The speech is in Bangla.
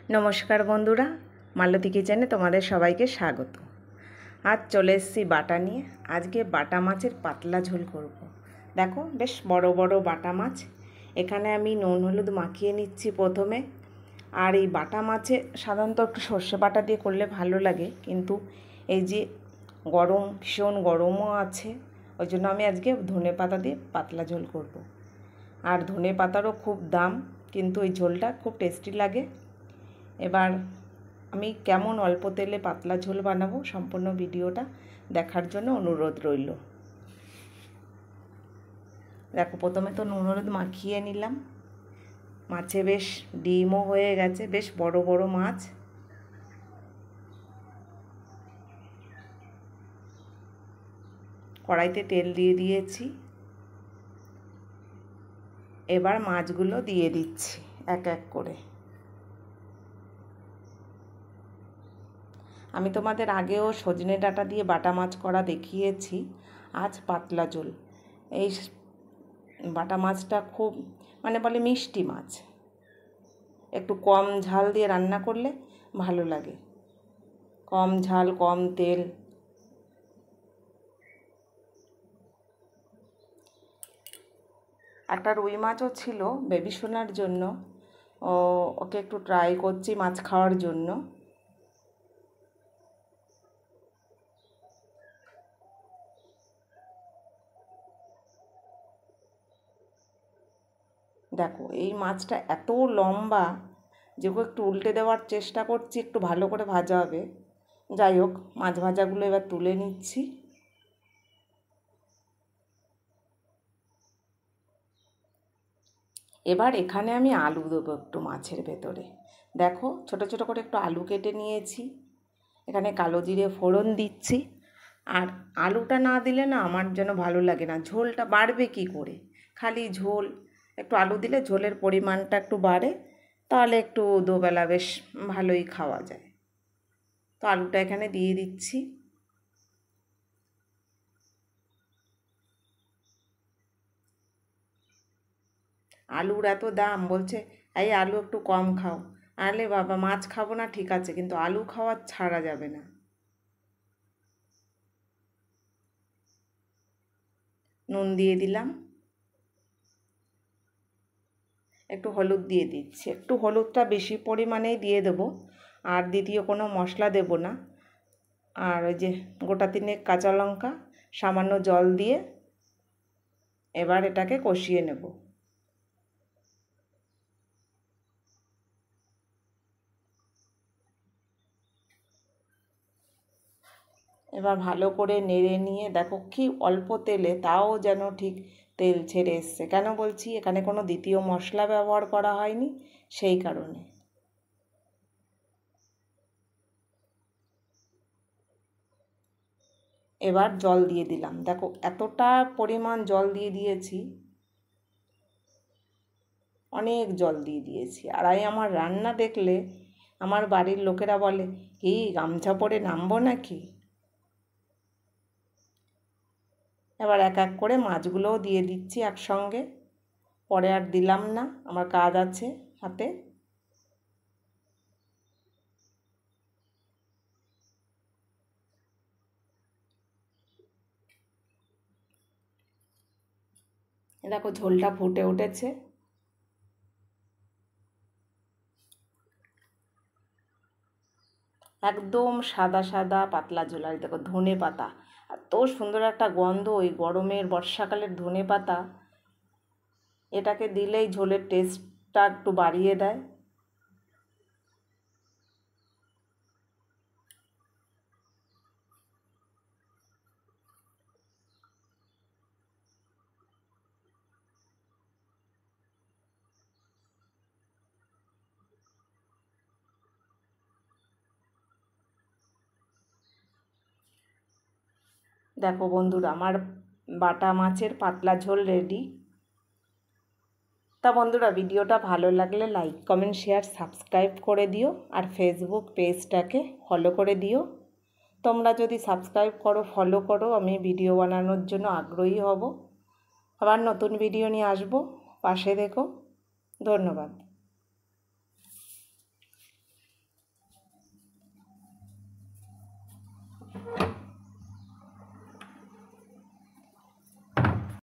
नमस्कार बंधुरा मालती किचेने तुम्हारे सबाइके स्वागत। आज चले एसेछि बाटा निये। आज के बाटा माछेर पातला झोल करब। देखो बेश बड़ बड़ बाटा माछ एखाने आमी नुन हलुद माखिए निচ্ছি प्रथमे। और ये बाटा माछे साधारणत एकटु सर्षे बाटा दिए करले भालो लागे, किन्तु এই যে गरम भीषण गरमও আছে, ওই জন্য আমি আজকে ধনে পাতা দিয়ে পাতলা ঝোল করব। আর ধনে পাতারও খুব দাম, কিন্তু এই ঝোলটা খুব টেস্টি লাগে। এবার আমি কেমন অল্প তেলে পাতলা ঝোল বানাবো সম্পূর্ণ ভিডিওটা দেখার জন্য অনুরোধ রইল। দেখো প্রথমে তো নুন হলুদ মাখিয়ে নিলাম। মাছে বেশ ডিমও হয়ে গেছে, বেশ বড় বড় মাছ। কড়াইতে তেল দিয়ে দিয়েছি। এবার মাছগুলো দিয়ে দিচ্ছি এক এক করে। আমি তোমাদের আগেও সজনে ডাঁটা দিয়ে বাটা মাছ করা দেখিয়েছি। আজ পাতলা ঝোল। এই বাটা মাছটা খুব বলে মিষ্টি মাছ, একটু কম ঝাল দিয়ে রান্না করলে ভালো লাগে। কম ঝাল কম তেল। একটা রুই মাছও ছিল বেবি সোনার জন্য, ওকে একটু ট্রাই করছি মাছ খাওয়ার জন্য। দেখো এই মাছটা এত লম্বা যে ওকে একটু উল্টে দেওয়ার চেষ্টা করছি, একটু ভালো করে ভাজা হবে। যাই হোক, মাছ ভাজাগুলো এবার তুলে নিচ্ছি। এবার এখানে আমি আলু দেবো একটু মাছের ভেতরে। দেখো ছোট ছোট করে একটু আলু কেটে নিয়েছি। এখানে কালো জিরে ফোড়ন দিচ্ছি। আর আলুটা না দিলে না আমার যেন ভালো লাগে না, ঝোলটা বাড়বে কি করে। খালি ঝোল, একটু আলু দিলে ঝোলের পরিমাণটা একটু বাড়ে, তাহলে একটু দুবেলা বেশ ভালোই খাওয়া যায়। তো আলুটা এখানে দিয়ে দিচ্ছি। আলুর এত দাম, বলছে এই আলু একটু কম খাও। আরে বাবা, মাছ খাবো না ঠিক আছে, কিন্তু আলু খাওয়া ছাড়া যাবে না। নুন দিয়ে দিলাম, একটু হলুদ দিয়ে দিচ্ছি। একটু হলুদটা বেশি পরিমাণেই দিয়ে দেবো, আর দ্বিতীয় কোনো মশলা দেব না। আর ওই যে গোটা তিনেক কাঁচা লঙ্কা, সামান্য জল দিয়ে এবার এটাকে কষিয়ে নেব। এবার ভালো করে নেড়ে নিয়ে দেখো কি অল্প তেলে, তাও যেন ঠিক তেল ছেড়ে এসছে। কেন বলছি, এখানে কোনো দ্বিতীয় মশলা ব্যবহার করা হয়নি, সেই কারণে। এবার জল দিয়ে দিলাম। দেখো এতটা পরিমাণ জল দিয়ে দিয়েছি, অনেক জল দিয়ে দিয়েছি। আর আমার রান্না দেখলে আমার বাড়ির লোকেরা বলে, কি গামছা পরে নামবো নাকি। এবার এক এক করে মাছগুলোও দিয়ে দিচ্ছি একসঙ্গে। পরে আর দিলাম না, আমার কাজ আছে হাতে। দেখো ঝোলটা ফুটে উঠেছে। একদম সাদা সাদা পাতলা ঝোল। আর দেখো ধনে পাতা, এত সুন্দর একটা গন্ধ, ওই গরমের বর্ষাকালের ধনে পাতা, এটাকে দিলেই ঝোলের টেস্টটা একটু বাড়িয়ে দেয়। দেখো বন্ধুরা, আমার বাটা মাছের পাতলা ঝোল রেডি। তা বন্ধুরা, ভিডিওটা ভালো লাগলে লাইক কমেন্ট শেয়ার সাবস্ক্রাইব করে দিও। আর ফেসবুক পেজটাকে ফলো করে দিও। তোমরা যদি সাবস্ক্রাইব করো, ফলো করো, আমি ভিডিও বানানোর জন্য আগ্রহী হব। আবার নতুন ভিডিও নিয়ে আসবো, পাশে দেখো। ধন্যবাদ।